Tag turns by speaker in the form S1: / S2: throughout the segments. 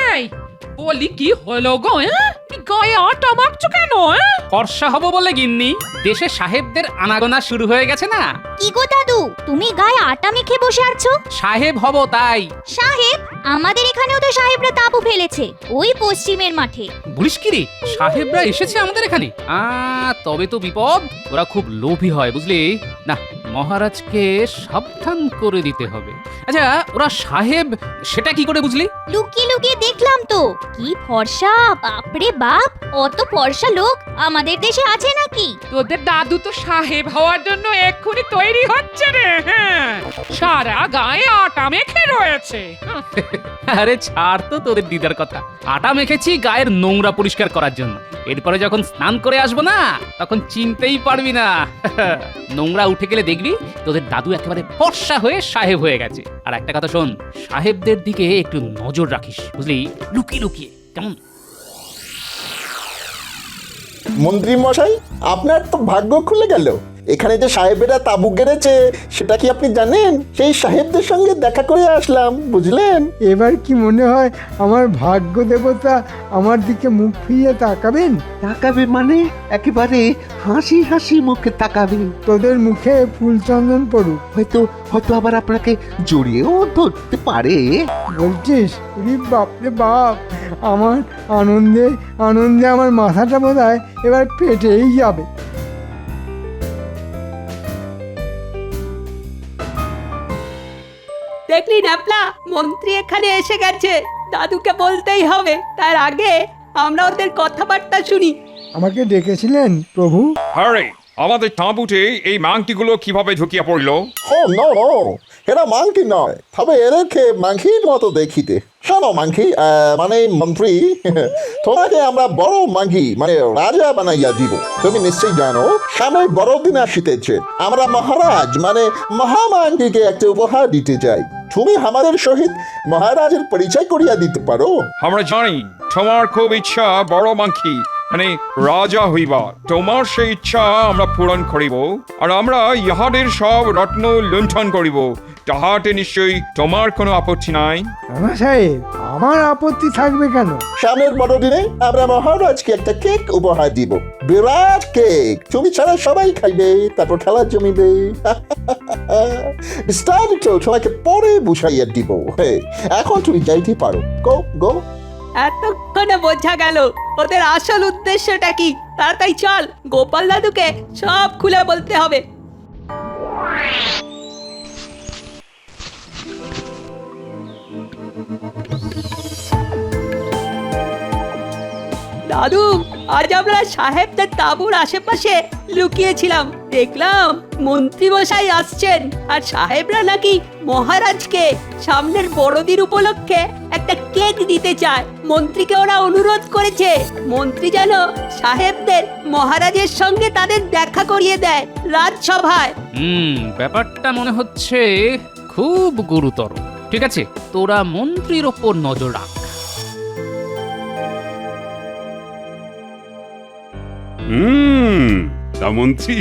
S1: এই বলি কি হলো গো? গায়ে আটা মাখছো কেন?
S2: ফর্সা হব বলে গিন্নি, দেশে সাহেবদের আনাগোনা শুরু হয়ে গেছে না।
S3: কি গো দাদু, তুমি গায়ে আটা মেখে বসে আছো?
S2: সাহেব হব তাই।
S3: সাহেব? আমাদের এখানেও তো সাহেবরা তাঁবু ফেলেছে, ওই পশ্চিমের মাঠে।
S2: বলিস কি রে, সাহেবরা এসেছে আমাদের এখানে? তবে তো বিপদ। ওরা খুব লোভী হয় বুঝলি না, মহারাজকে সাবধান করে দিতে হবে। আচ্ছা, ওরা সাহেব সেটা কি করে বুঝলি?
S3: লুকিয়ে লুকিয়ে দেখলাম তো। কি ফর্সা, বাপরে বাপ! অত ফর্সা লোক আমাদের দেশে আছে নাকি?
S1: তোদের দাদু তো সাহেব হওয়ার জন্য এক্ষুনি তৈরি হচ্ছে রে। হ্যাঁ, সারা গায়ে আটা মেখে রয়েছে।
S2: আরে ছাড় তো তোদের দিদার কথা। আটা মেখেছি গায়ের নোংরা পরিষ্কার করার জন্য। এরপরে যখন স্নান করে আসবো না, তখন চিনতেই পারবি না। নোংরা উঠে গেলে দেখবি তোদের দাদু একেবারে ফর্সা হয়ে সাহেব হয়ে গেছে। আর একটা কথা শোন, সাহেবদের দিকে একটু নজর রাখিস বুঝলি, লুকিয়ে লুকিয়ে, কেমন?
S4: মন্ত্রী মশাই, আপনার তো ভাগ্য খুলে গেল। এখানে যে সাহেবেরা তাঁবু গেড়েছে সেটা কি আপনি জানেন? সেই সাহেবদের সঙ্গে দেখা করে আসলাম, বুঝলেন?
S5: এবার কি মনে হয় আমার ভাগ্য দেবতা আমার দিকে মুখ ফিরিয়ে তাকাবেন?
S6: তাকাবে মানে একেবারে হাসি হাসি মুখে তাকাবে।
S5: তোদের মুখে ফুল চন্দন পড়ুক।
S6: হয়তো হয়তো আবার আপনাকে জড়িয়েও ধরতে পারে।
S5: বলছিস? বাপরে বাপ, আমার আনন্দে আনন্দে আমার মাথাটা বোধহয় এবার ফেটেই যাবে।
S7: দেখলি ন্যাপলা, মন্ত্রী এখানে এসে গেছে। দাদুকে বলতেই হবে, তার আগে আমরা ওদের কথাবার্তা শুনি।
S5: আমাকে ডেকেছিলেন প্রভু?
S8: আরে আমাদের তাঁবুতে এই মাংটিগুলো কিভাবে ঢুকিয়ে পড়লো?
S4: ও নো নো, এরা মাংকি নয়, তবে এদেরকে মাংকির মতো দেখিতে। শোনো মাংকি, মানে মন্ত্রী, তোমাকে আমরা বড় মাংকি মানে রাজা বানাইয়া দিব। তুমি নিশ্চয়ই জানো সামনে বড়দিন আসিতেছে। আমরা মহারাজ মানে মহামাংকিকে একটা উপহার দিতে চাই। তুমি আমাদের সহিত মহারাজের পরিচয় করিয়া দিতে পারো?
S8: আমরা জানি তোমার খুব ইচ্ছা বড় মাংকি মানে রাজা হইবা। তোমার সেই ইচ্ছা আমরা পূরণ করিব, আর আমরা ইহাদের সব রত্ন লুণ্ঠন করিব। তাহাতে নিশ্চয়ই তোমার কোনো আপত্তি নাই?
S5: রানা সাহেব, আমার আপত্তি থাকবে কেন?
S4: সামনের বড়দিনে আমরা মহারাজকে একটা কেক উপহার দিব, বিরাট কেক। তুমি ছাড়া সবাই খাইবে, তারপর খেলা জমিবে। বিস্তারিত তোমাকে পরে বুঝাইয়া দিব। এখন তুমি যাইতে পারো, গো গো।
S7: এতক্ষণে বোঝা গেল ওদের আসল উদ্দেশ্যটা কি। তাড়াতাড়ি চল, গোপাল দাদুকে সব খুলে বলতে হবে। দাদু, আজ আমরা সাহেবদের তাঁবুর আশেপাশে লুকিয়েছিলাম। দেখলাম মন্ত্রী মশাই আসছেন, আর সাহেবরা নাকি মহারাজকে সামনের বড়দিন উপলক্ষে একটা কেক দিতে চায়। মন্ত্রীকে ওরা অনুরোধ করেছে মন্ত্রী যেন সাহেবদের মহারাজের সঙ্গে তাদের দেখা করিয়ে দেয় রাজসভায়।
S2: ব্যাপারটা মনে হচ্ছে খুব গুরুতর। ঠিক আছে, তোরা মন্ত্রীর ওপর নজর রাখ।
S9: তা মন্ত্রী,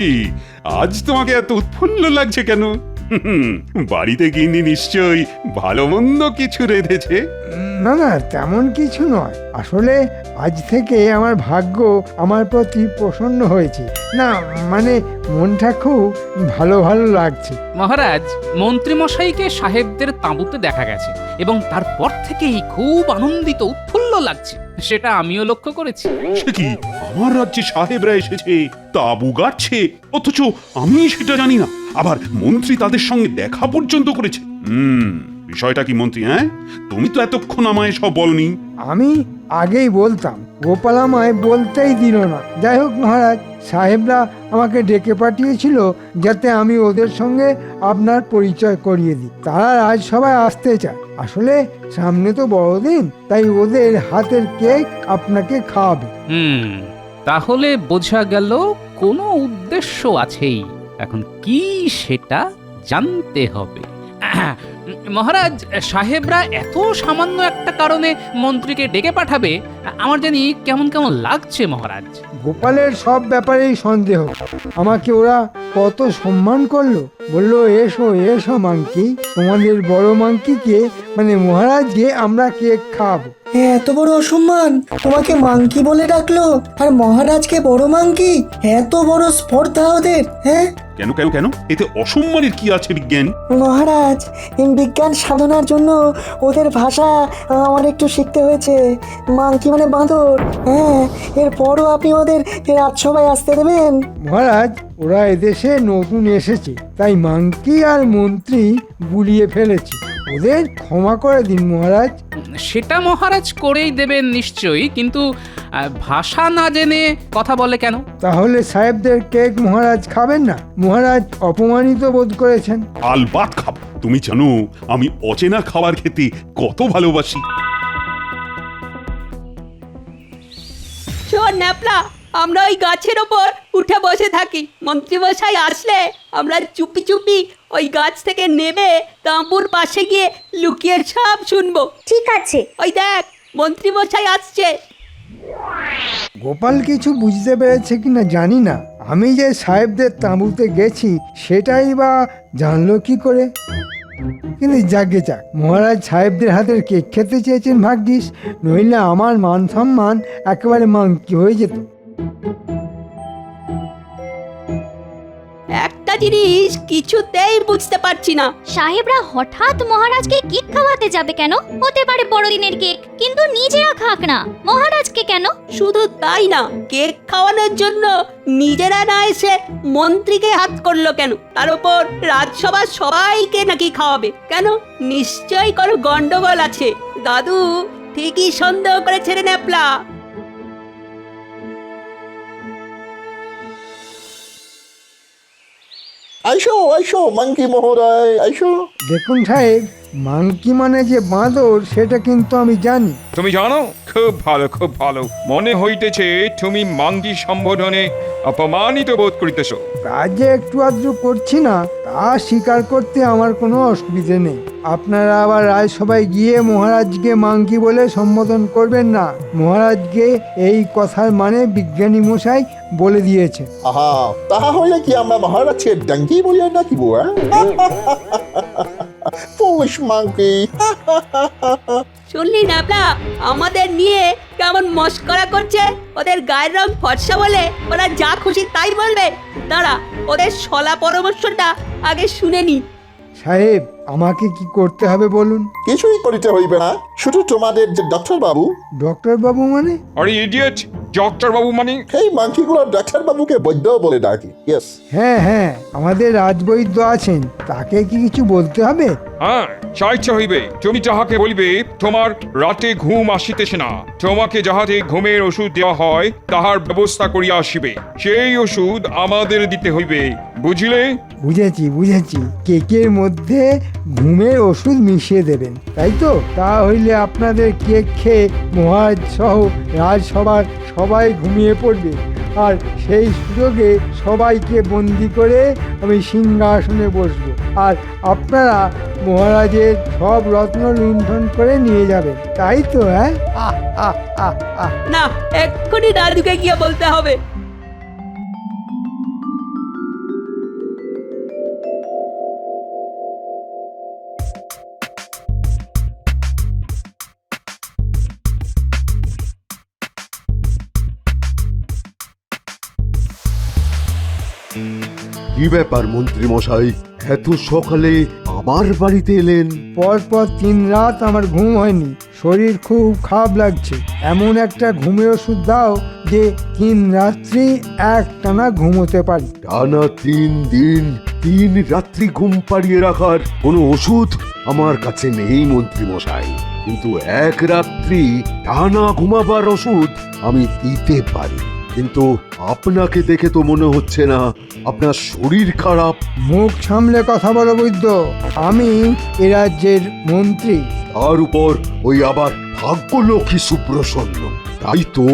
S9: আজ তোমাকে এত উৎফুল্ল লাগছে কেন? বাড়িতে গিন্নি নিশ্চয়ই ভালো মন্দ কিছু রেঁধেছে।
S5: না না, তেমন কিছু নয়। আসলে আজ থেকে আমার ভাগ্য আমার প্রতি প্রসন্ন হয়েছে। না মানে মনটা খুব ভালো ভালো লাগছে।
S2: মহারাজ, মন্ত্রী মশাইকে সাহেবদের তাঁবুতে দেখা গেছে এবং তারপর থেকেই খুব আনন্দিত উৎফুল্ল লাগছে, সেটা আমিও লক্ষ্য করেছি।
S9: সে কি, আমার রাজ্যে সাহেবরা এসেছে, তাঁবু গাড়ছে, অথচ আমি সেটা জানি না। আবার মন্ত্রী তাদের সঙ্গে দেখা পর্যন্ত করেছে। বিষয়টা কি মন্ত্রী? তুমি তো এতক্ষণ আমায় সব বলনি।
S5: আমি আগেই বলতাম, গোপাল আমায় বলতেই দিল না। যাই হোক মহারাজ, সাহেবরা আমাকে ডেকে পাঠিয়েছিল যাতে আমি ওদের সঙ্গে আপনার পরিচয় করিয়ে দিই। তারা রাজসভায় আসতে চায়। আসলে সামনে তো বড়দিন, তাই ওদের হাতের কেক আপনাকে খাওয়াবে।
S2: তাহলে বোঝা গেল কোনো উদ্দেশ্য আছেই। এখন কি সেটা জানতে হবে। মহারাজ, সাহেবরা এত সামান্য একটা কারণে মন্ত্রীকে ডেকে পাঠাবে, আমার জানি কেমন কেমন লাগছে মহারাজ।
S5: গোপালের সব ব্যাপারেই সন্দেহ। আমাকে ওরা কত সম্মান করলো, বললো এসো এসো মাংকি, তোমাদের বড় মাংকিকে মানে মহারাজকে আমরা কেক খাওয়াবো।
S10: এত বড় অসম্মান, তোমাকে মাংকি বলে ডাকলো আর মহারাজকে বড় মাংকি, এত বড় স্পর্ধা ওদের, হ্যাঁ?
S9: কেন কেন কেন এতে অসম্মানের কি আছে বিজ্ঞান?
S10: মহারাজ, বিজ্ঞান সাধনার জন্য ওদের ভাষা আমার একটু শিখতে হয়েছে। মাংকি মানে বাঁদর, হ্যাঁ। এরপরও আপনি ওদের রাজসভায় আসতে দেবেন?
S5: মহারাজ, ওরা এদেশে নতুন এসেছে, তাই মাংকি আর মন্ত্রী গুলিয়ে ফেলেছে। ওদের ক্ষমা করে দিন মহারাজ।
S2: সেটা মহারাজ করেই দেবেন নিশ্চয়ই, কিন্তু ভাষা না জেনে কথা বলে কেন?
S5: তাহলে সাহেবদের কেক মহারাজ খাবেন না? মহারাজ অপমানিত বোধ করেছেন।
S9: আলবাত খাব। তুমি জানো আমি অচেনা খাবার খেতে কত ভালোবাসি।
S7: শোন ন্যাপলা, আমরা ওই গাছের ওপর উঠে বসে থাকি। মন্ত্রীমশাই আসলে আমরা চুপি চুপি ওই গাছ থেকে নেমে তাঁবুর পাশে গিয়ে লুকিয়ে সব শুনবো।
S3: ঠিক আছে।
S7: ওই দেখ, মন্ত্রীমশাই আসছে।
S5: গোপাল কিছু বুঝতে পেরেছে কিনা জানি না, আমি যে সাহেবদের তাঁবুতে গেছি সেটাই বা জানলো কি করে। কিন্তু যাকে যাক, মহারাজ সাহেবদের হাতের কেক খেতে চেয়েছেন ভাগ্যিস, নইলে আমার মান সম্মান একেবারে মাংকি হয়ে যেত।
S7: একটা জিনিস কিছুতেই বুঝতে পারছি না।
S3: সাহেবরা হঠাৎ মহারাজকে কেক খাওয়াতে যাবে কেন? হতে পারে বড়দিনের কেক, কিন্তু নিজেরা খাক না, মহারাজকে কেন?
S7: শুধু তাই না, কেক খাওয়ানোর জন্য নিজেরা না এসে মন্ত্রীকে হাত করলো কেন? তার উপর রাজসভার সবাইকে নাকি খাওয়াবে কেন? নিশ্চয়ই কোনো গন্ডগোল আছে। দাদু ঠিকই সন্দেহ করেছে রে ন্যাপলা।
S4: আইসো আইসো মাংকি মহোদয়, আইসো।
S5: দেখুন সাহেব, মাংকি মানে যে বাঁদর সেটা কিন্তু আমি জানি।
S8: তুমি জানো? খুব ভালো, খুব ভালো। মনে হইতেছে তুমি মাঙ্গি সম্বোধনে অপমানিত বোধ করিতেছ।
S5: কাজে একটু আধটু করছি না, তা স্বীকার করতে আমার কোনো অসুবিধে নেই। আপনারা আবার রাজসভায় গিয়ে মহারাজকে মাংকি বলে সম্বোধন করবেন না। মহারাজকে এই কথার মানে বিজ্ঞানী মশাই বলে দিয়েছে।
S4: আহা, তাহা হইলে কি আমরা মহারাজকে ডাঙ্কি বলিয়া ডাকিব? Foolish monkey.
S7: শুনলি ন্যাপলা, আমাদের নিয়ে কেমন মস্করা করছে। ওদের গায়ের রং ফর্সা বলে ওরা যা খুশি তাই বলবে। দাঁড়া, ওদের শলা পরামর্শটা আগে শুনে নি।
S5: সাহেব, আমাকে কি করতে হবে বলুন?
S4: কিছুই করিতে হইবে না, শুধু তোমাদের যে ডাক্তার বাবু।
S5: ডক্টর বাবু মানে?
S8: আরে ইডিয়েট, ডক্টর বাবু মানে?
S4: এই মাংকিগুলো ডাক্তার বাবুকে বৈদ্য বলে ডাকি। ইয়েস।
S5: হ্যাঁ হ্যাঁ, আমাদের রাজবৈদ্য আছেন, তাকে কি কিছু বলতে হবে?
S8: হ্যাঁ, চাইতে হইবে। তুমি যাহাকে বলিবে তোমার রাতে ঘুম আসিতেছে না, তোমাকে যাহাতে ঘুমের ওষুধ দেওয়া হয় তাহার ব্যবস্থা করিয়া আসিবে। সেই ওষুধ আমাদের দিতে হইবে, বুঝিলে?
S5: বুঝেছি বুঝেছি, কেকের মধ্যে ঘুমের ওষুধ মিশিয়ে দেবেন, তাই তো? তা হইলে আপনাদের কেক খেয়ে মহারাজ সহ রাজসভার সবাই ঘুমিয়ে পড়বে, আর সেই সুযোগে সবাইকে বন্দি করে আমি সিংহাসনে বসবো, আর আপনারা মহারাজের সব রত্ন লুণ্ঠন করে নিয়ে যাবেন, তাই তো? হ্যাঁ, আহ আহ আহ আহ।
S7: না, এক্ষুনি দাদুকে গিয়ে বলতে হবে।
S11: কি ব্যাপার মন্ত্রী মশাই, এত সকালে আমার বাড়িতে এলেন?
S5: পরপর 3 রাত আমার ঘুম হয়নি, শরীর খুব খারাপ লাগছে। এমন একটা ঘুমের ওষুধ দাও যে 3 রাত্রি একটানা ঘুমোতে পারি।
S11: টানা 3 দিন 3 রাত্রি ঘুম পাড়িয়ে রাখার কোনো ওষুধ আমার কাছে নেই মন্ত্রী মশাই, কিন্তু 1 রাত্রি টানা ঘুমাবার ওষুধ আমি দিতে পারি। কিন্তু আপনাকে দেখে তো মনে হচ্ছে না আপনার শরীর খারাপ।
S5: মুখ সামলে কথা বলো বৈদ্য, আমি এ রাজ্যের মন্ত্রী।
S11: তার উপর ওই আবার ভাগ্যলক্ষ্মী সুপ্রসন্ন, তাই তো?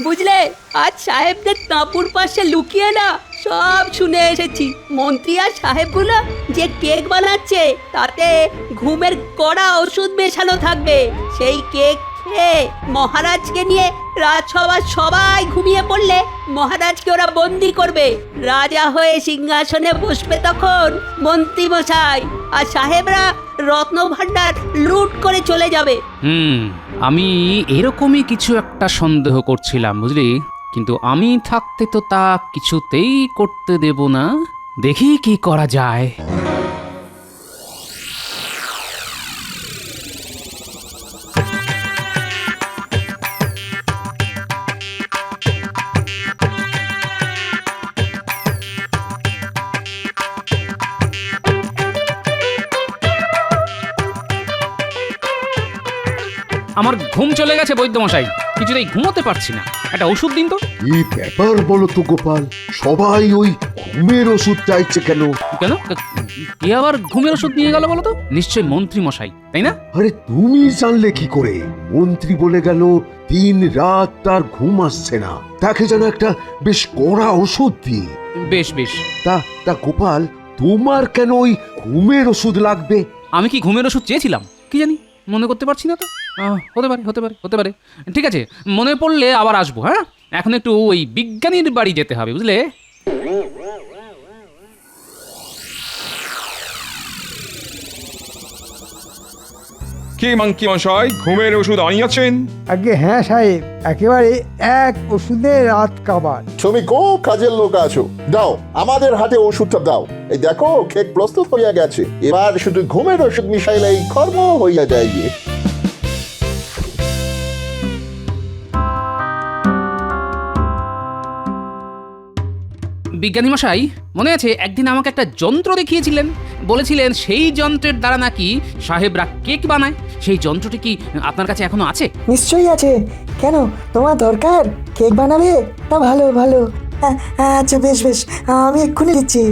S7: বুঝলে, আজ সাহেবদের তাঁপুর পাশে লুকিয়ে না সব শুনে এসেছি। মন্ত্রী আর সাহেবগুলো যে কেক বানাচ্ছে তাতে ঘুমের কড়া ওষুধ মেশানো থাকবে। সেই কেক খেয়ে মহারাজকে নিয়ে রাজসভার সবাই ঘুমিয়ে পড়লে মহারাজকে ওরা বন্দি করবে। রাজা হয়ে সিংহাসনে বসবে তখন মন্ত্রী মশাই, আর সাহেবরা রত্ন ভাণ্ডার লুট করে চলে যাবে।
S2: আমি এরকমই কিছু একটা সন্দেহ করছিলাম, বুঝলি, কিন্তু আমি থাকতে তো তা কিছুতেই করতে দেব না। দেখি কি করা যায়। আমার ঘুম চলে গেছে বৈদ্যমশাই, কিছুতেই ঘুমোতে পারছি না, একটা ওষুধ দিন তো।
S11: এই ব্যাপার বলো তো গোপাল, সবাই ওই ঘুমের ওষুধ চাইছে কেন?
S2: কেন, কে আবার ঘুমের ওষুধ নিয়ে গেল বলো তো? নিশ্চয়ই মন্ত্রী মশাই, তাই না?
S11: আরে তুমি জানলে কি করে? মন্ত্রী বলে গেল 3 রাত তার ঘুম আসছে না, তাকে যেন একটা বেশ কড়া ওষুধ দিই।
S2: বেশ বেশ।
S11: তা গোপাল, তোমার কেন ওই ঘুমের ওষুধ লাগবে?
S2: আমি কি ঘুমের ওষুধ চেয়েছিলাম? কি জানি, মনে করতে পারছি না তো। হতে পারে। ঠিক আছে, মনে পড়লে আবার আসবো। হ্যাঁ, এখন একটু ওই বিজ্ঞানীর বাড়ি যেতে হবে, বুঝলে।
S8: কি মাংকি মশাই, ঘুমের ওষুধ আনিয়াছেন?
S5: আগে হ্যাঁ সাহেব, একেবারে এক ওষুধে রাত কাবার।
S4: তুমি খুব কাজের লোক আছো, দাও আমাদের হাতে ওষুধটা দাও। এই দেখো, কেক প্রস্তুত হইয়া গেছে, এবার শুধু ঘুমের ওষুধ মিশাইলেই কর্ম হইয়া যায় গিয়ে।
S2: বিজ্ঞানী মশাই, মনে আছে একদিন আমাকে একটা যন্ত্র দেখিয়েছিলেন, বলেছিলেন সেই যন্ত্রের দ্বারা নাকি সাহেবরা কেক বানায়। সেই যন্ত্রটি কি আপনার কাছে এখনো আছে?
S10: নিশ্চয়ই আছে। কেন, তোমার দরকার? কেক বানাবে? তা ভালো ভালো। আচ্ছা বেশ বেশ, আমি এক্ষুনি দিচ্ছি।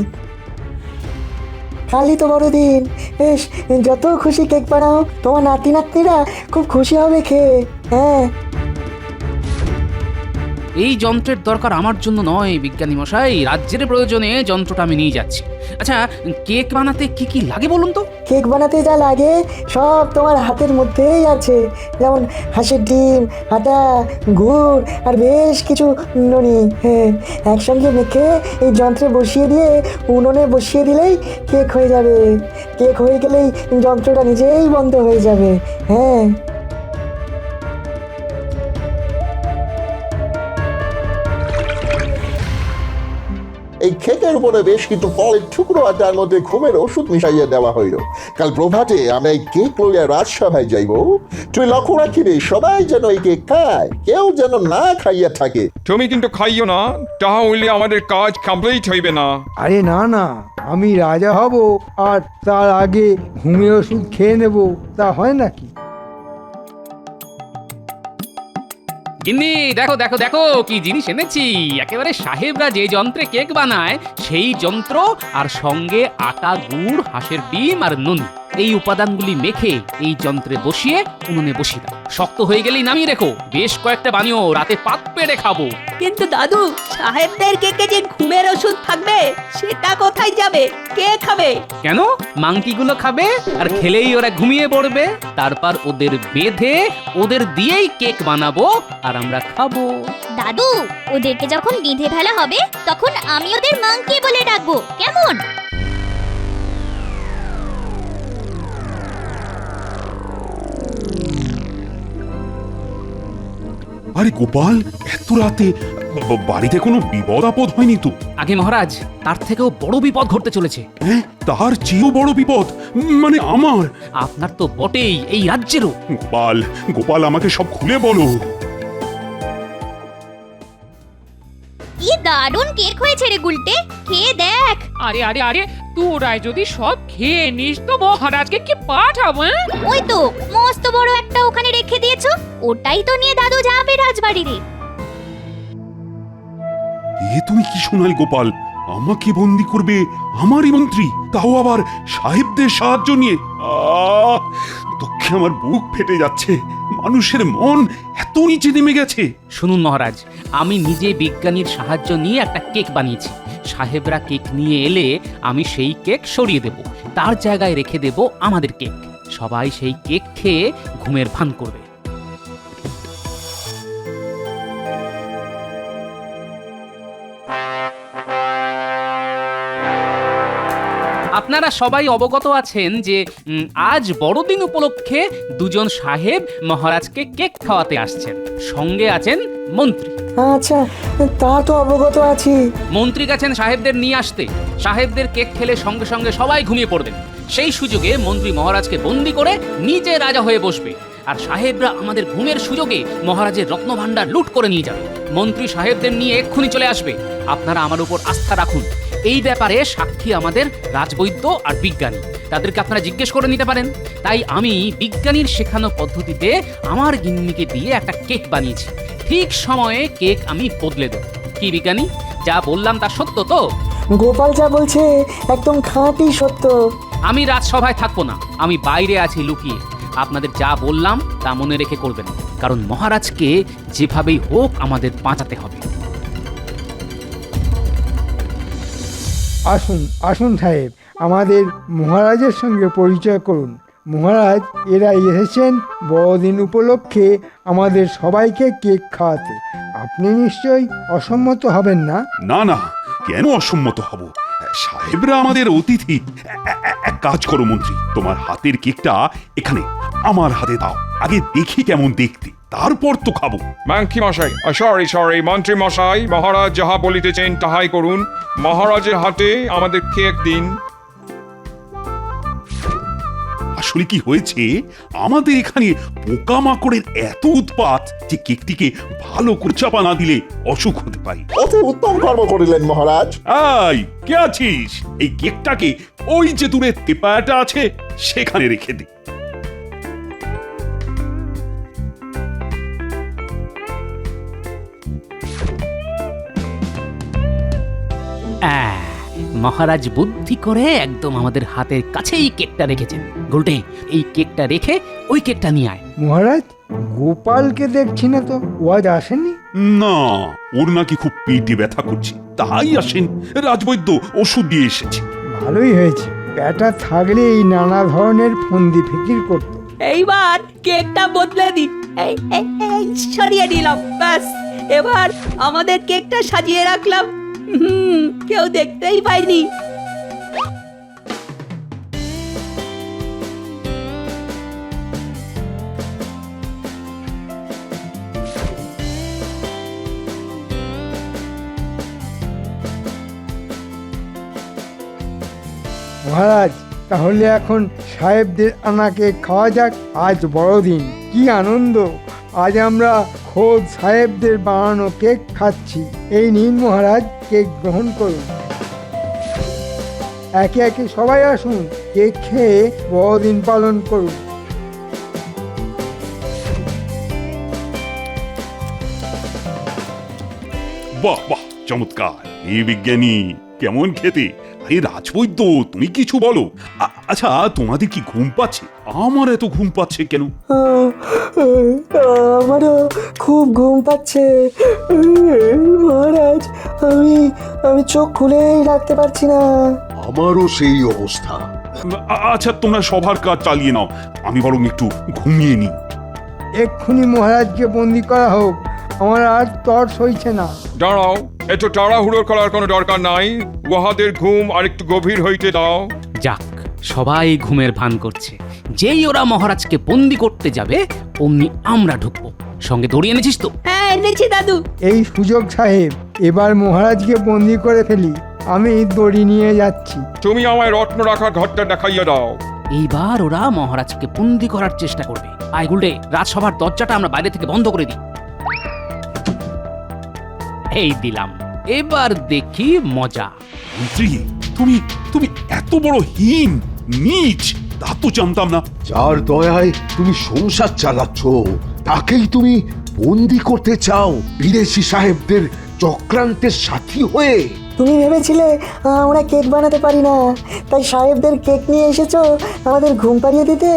S10: কালই তো বড়দিন, বেশ যত খুশি কেক বানাও, তোমার নাতি নাতনিরা খুব খুশি হবে খেয়ে। হ্যাঁ,
S2: এই যন্ত্রের দরকার আমার জন্য নয় বিজ্ঞানী মশাই, রাজ্যের প্রয়োজনে যন্ত্রটা আমি নিয়ে যাচ্ছি। আচ্ছা, কেক বানাতে কি কি লাগে বলুন তো?
S10: কেক বানাতে যা লাগে সব তোমার হাতের মধ্যেই আছে, যেমন হাঁসের ডিম, আটা, গুড় আর বেশ কিছু ননি। হ্যাঁ, একসঙ্গে মেখে এই যন্ত্রে বসিয়ে দিয়ে উনুনে বসিয়ে দিলেই কেক হয়ে যাবে। কেক হয়ে গেলেই যন্ত্রটা নিজেই বন্ধ হয়ে যাবে। হ্যাঁ,
S4: এই কেকের উপরে বেশ কিছু ফলের টুকরো আর তার মধ্যে ঘুমের ওষুধ মিশাইয়া দেওয়া হইল। কাল প্রভাতে আমরা এই কেক লইয়া রাজসভায় যাইব। তুই লক্ষ্য রাখিবে সবাই যেন এই কেক খায়, কেউ যেন না খাইয়া থাকে।
S8: তুমি কিন্তু খাইও না, তাহা হইলে আমাদের কাজ কমপ্লিট হইবে না।
S5: আরে না না, আমি রাজা হব আর তার আগে ঘুমের ওষুধ খেয়ে নেব, তা হয় নাকি?
S2: গিন্নি, দেখো দেখো দেখো কি জিনিস এনেছি। একেবারে সাহেবরা যে যন্ত্রে কেক বানায় সেই যন্ত্র, আর সঙ্গে আটা, গুড়, হাঁসের ডিম আর নুন, এই উপাদানগুলি মেখে এই যন্ত্রে বসিয়ে উনুনে বসিয়ে দাও। শক্ত হয়ে গেলেই নামিয়ে রেখো, বেশ কয়েকটা বানিও, রাতে পাত পেড়ে খাবো।
S7: কিন্তু দাদু, সাহেবদের কেকে যে ঘুমের ওষুধ থাকবে সেটা কোথায় যাবে? কে খাবে?
S2: কেন, মাংকিগুলো খাবে, আর খেলেই ওরা ঘুমিয়ে পড়বে। তারপর ওদের বেঁধে ওদের দিয়েই কেক বানাবো আর আমরা খাবো।
S3: দাদু, ওদেরকে যখন বেঁধে ফেলা হবে তখন আমি ওদের মাংকি বলে ডাকবো, কেমন?
S9: আরে গোপাল, এত রাতে বাড়িতে কোনো বিপদ আপদ হয়নি তো?
S2: আগে মহারাজ, তার থেকেও বড় বিপদ ঘটতে চলেছে।
S9: হ্যাঁ, তার চেয়েও বড় বিপদ? মানে আমার?
S2: আপনার তো বটেই, এই রাজ্যেরও।
S9: গোপাল, গোপাল, আমাকে সব খুলে বলো।
S3: কি দারুণ কেক হয়েছে রে গুলটে, খেয়ে দেখ।
S1: আরে আরে আরে, তোরাই যদি সব খেয়ে নিস তো মহারাজকে কি পাঠাবো?
S3: ওই তো মস্ত বড় একটা ওখানে রেখে দিয়েছো, ওটাই তো নিয়ে দাদু যাবে রাজবাড়িতে।
S9: এ তুমি কি শোনাল গোপাল? আমাকে বন্দি করবে আমারই মন্ত্রী, তাও আবার সাহেবদের সাহায্য নিয়ে? দুঃখে আমার বুক ফেটে যাচ্ছে। মানুষের মন এত নিচে নেমে গেছে।
S2: শুনুন মহারাজ, আমি নিজে বিজ্ঞানীর সাহায্য নিয়ে একটা কেক বানিয়েছি। সাহেবরা কেক নিয়ে এলে আমি সেই কেক সরিয়ে দেব, তার জায়গায় রেখে দেব আমাদের কেক। সবাই সেই কেক খেয়ে ঘুমের ভান করবে। আপনারা সবাই অবগত আছেন যে আজ বড়দিন উপলক্ষে দুজন সাহেব মহারাজকে কেক খাওয়াতে আসছেন, সঙ্গে আছেন মন্ত্রী।
S10: আচ্ছা, তা তো অবগত আছি।
S2: মন্ত্রী গেছেন সাহেবদের নিয়ে আসতে। সাহেবদের কেক খেলে সঙ্গে সঙ্গে সবাই ঘুমিয়ে পড়বেন। সেই সুযোগে মন্ত্রী মহারাজকে বন্দি করে নিজে রাজা হয়ে বসবে, আর সাহেবরা আমাদের ঘুমের সুযোগে মহারাজের রত্নভাণ্ডার লুট করে নিয়ে যাবে। মন্ত্রী সাহেবদের নিয়ে এক্ষুনি চলে আসবে। আপনারা আমার উপর আস্থা রাখুন। এই ব্যাপারে সাক্ষী আমাদের রাজবৈদ্য আর বিজ্ঞানী, তাদেরকে আপনারা জিজ্ঞেস করে নিতে পারেন। তাই আমি বিজ্ঞানীর শেখানো পদ্ধতিতে আমার গিন্নিকে দিয়ে একটা কেক বানিয়েছি। ঠিক সময়ে কেক আমি বদলে দেব। কি বিজ্ঞানী, যা বললাম তা সত্য তো?
S10: গোপাল যা বলছে একদম খাঁটি সত্য।
S2: আমি রাজসভায় থাকবো না, আমি বাইরে আছি লুকিয়ে। আপনাদের যা বললাম তা মনে রেখে করবেন, কারণ মহারাজকে যেভাবেই হোক আমাদের বাঁচাতে হবে।
S5: আসুন আসুন সাহেব, আমাদের মহারাজের সঙ্গে পরিচয় করুন। মহারাজ, এরা এসেছেন বড়দিন উপলক্ষে আমাদের সবাইকে কেক খাওয়াতে। আপনি নিশ্চয়ই অসম্মত হবেন না?
S9: না না, কেন অসম্মত হব? সাহেবরা আমাদের অতিথি। এক কাজ করো মন্ত্রী, তোমার হাতের কেকটা এখানে আমার হাতে দাও, আগে দেখি কেমন দেখতে, তারপর তো খাবো।
S8: মাংকি মশাই, সরি মন্ত্রী মশাই, মহারাজ যাহা বলিতেছেন তাহাই করুন। মহারাজের হাতে আমাদের কেক দিন।
S9: আসলে কি হয়েছে, আমাদের এখানে পোকামাকড়ের এত উৎপাত যে কেকটিকে ভালো করে চাপা না দিলে অসুখ হতে পারে।
S4: অতি উত্তম কর্ম করিলেন মহারাজ।
S9: আই, কে আছিস? এই কেকটাকে ওই যে দূরে তেপায়াটা আছে সেখানে রেখে দে।
S2: মহারাজ বুদ্ধি করে একদম আমাদের হাতের কাছেই কেকটা রেখেছেন। গোলটে, এই কেকটা রেখে ওই কেকটা নিয়ে আয়।
S5: মহারাজ, গোপালকে দেখছি না তো, ও আজ আসেনি?
S9: না, ওর নাকি খুব পেটে ব্যথা করছে, তাই আসেন। রাজবৈদ্য ওষুধ দিয়ে এসেছে।
S5: ভালোই হয়েছে, ব্যাটা থাকলে এই নানা ধরনের ফন্দি ফিকির করত।
S7: এইবার কেকটা বদলে দিন। এই সরিয়ে দিলাম, ব্যাস। এবার আমাদের কেকটা সাজিয়ে রাখলাম, কেউ দেখতেই পাইনি।
S5: মহারাজ, তাহলে এখন সাহেবদের আনাকে খাওয়া যাক। আজ বড়দিন, কি আনন্দ! আজ আমরা খোদ সাহেবদের বানানো কেক খাচ্ছি। এই নিন মহারাজ, কেক গ্রহণ করুন। একে একে সবাই আসুন, কেক খেয়ে বড়দিন পালন করুন।
S9: বাহ বাহ, চমৎকার! এই বিজ্ঞানী, কেমন খেতে! আরে রাজবৈদ্য, তুমি কিছু বলো। আচ্ছা, তোমাদের কি ঘুম পাচ্ছে? আমার এত ঘুম পাচ্ছে কেন?
S10: আমারও খুব ঘুম পাচ্ছে মহারাজ। আমি চোখ খুলেই রাখতে পারছি না।
S11: আমারও সেই অবস্থা।
S9: আচ্ছা, তোমরা সবার কাজ চালিয়ে নাও, আমি বরং একটু ঘুমিয়ে নিই।
S5: এক্ষুনি মহারাজকে বন্দি করা হোক, আমার আর তর সইছে না।
S8: দাঁড়াও, এত তাড়াহুড়ো করার কোনো দরকার নাই। উহাদের ঘুম আর একটু গভীর হইতে দাও।
S2: যাক, সবাই ঘুমের ভান করছে। যেই ওরা মহারাজকে বন্দি করতে যাবে অমনি আমরা ঢুকবো। সঙ্গে দড়ি এনেছিস তো?
S7: হ্যাঁ, এনেছি দাদু।
S5: এই সুযোগ সাহেব, এবার মহারাজকে বন্দি করে ফেলি। আমি দড়ি নিয়ে যাচ্ছি।
S8: তুমি আমায় রত্ন রাখার ঘরটা দেখাইয়া দাও।
S2: এইবার ওরা মহারাজকে বন্দি করার চেষ্টা করবে। আয় গুলটে, রাজসভার দরজাটা আমরা বাইরে থেকে বন্ধ করে দিই। এই দিলাম, এবার দেখি মজা।
S9: মন্ত্রী, তুমি তুমি এত বড় হীন, নীচ, তা তো জানতাম না।
S11: যার দয়ায় তুমি সংসার চালাচ্ছ, তাকেই তুমি বন্দি করতে চাও বিদেশি সাহেবদের চক্রান্তের সাথী হয়ে?
S10: তুমি ভেবেছিলে আমরা কেক বানাতে পারি না, তাই সাহেবদের কেক নিয়ে এসেছো আমাদের ঘুম পাড়িয়ে দিতে?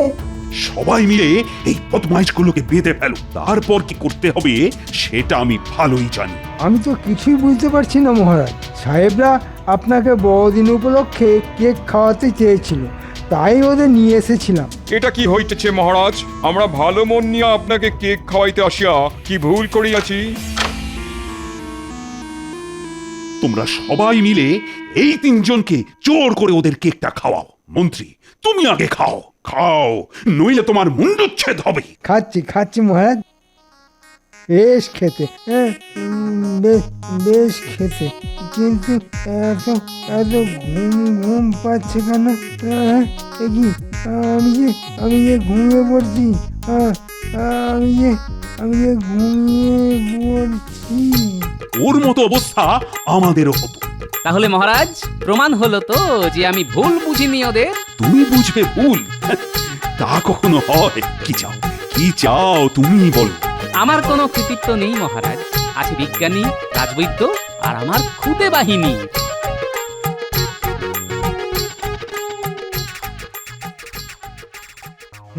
S9: সবাই মিলে এই বদমাইশগুলোকে বেঁধে ফেলো, তারপর কি করতে হবে সেটা আমি ভালোই জানি।
S5: আমি তো কিছুই বুঝতে পারছি না মহারাজ। সাহেবরা আপনাকে বড়দিন উপলক্ষে কেক খাওয়াতে চেয়েছিল, তাই ওদের নিয়ে এসেছিলাম।
S8: এটা কি হইতেছে মহারাজ? আমরা ভালো মন নিয়ে আপনাকে কেক খাওয়াইতে আসিয়া কি ভুল করিয়াছি?
S9: তোমরা সবাই মিলে এই তিনজনকে জোর করে ওদের কেকটা খাওয়াও। মন্ত্রী, তুমি আগে খাও, খাও, নইলে তোমার মুন্ডুচ্ছেদ হবে।
S5: খাচ্ছি খাচ্ছি মহারাজ, বেশ খেতে, হ্যাঁ, বেশ খেতে, কিন্তু এত এত ঘুম ঘুম পাচ্ছে কেন? এ কি, আমি যে ঘুমিয়ে পড়ছি, আমি যে ঘুমিয়ে পড়ছি।
S9: ওর মতো অবস্থা আমাদেরও হতো।
S2: তাহলে মহারাজ প্রমাণ হলো তো যে আমি ভুল বুঝিনি ওদের।
S9: তুমি বুঝবে ভুল? তা কখনো হয়? কি চাও, কি চাও তুমি বলো।
S2: আমার কোনো কৃতিত্ব নেই মহারাজ, আছে বিজ্ঞানী, রাজবৈদ্য আর আমার খুদে বাহিনী।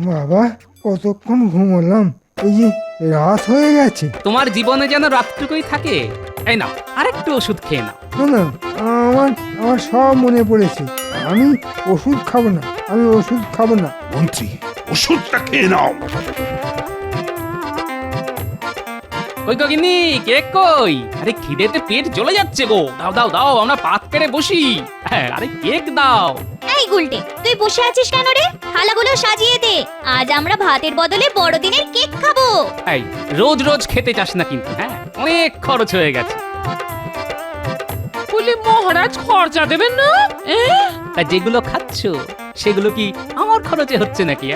S5: বাবা, কতক্ষণ ঘুমোলাম, এই যে রাত হয়ে গেছে।
S2: তোমার জীবনে যেন রাতটুকুই থাকে। এই নাও আরেকটু ওষুধ খেয়ে নাও।
S5: না, আমার আমার সব মনে পড়েছে, আমি ওষুধ খাবো না, আমি ওষুধ খাবো না।
S9: মন্ত্রী, ওষুধটা খেয়ে নাও।
S2: কই গিন্নি, কেক কই? আরে খিদেতে পেট জ্বলে যাচ্ছে গো। দাও দাও দাও, আমরা পাত পেরে বসি। হ্যাঁ, আরে কেক দাও।
S3: এই গুলটে, তুই বসে আছিস কেন রে? থালাগুলো সাজিয়ে দে, আজ আমরা ভাতের বদলে বড়দিনের কেক খাবো।
S2: এই রোজ রোজ খেতে চাস না কিন্তু, হ্যাঁ, অনেক খরচ হয়ে গেছে।
S1: বলি মহারাজ খরচা দেবেন না?
S2: তা যেগুলো খাচ্ছ সেগুলো কি আমার খরচে হচ্ছে নাকি?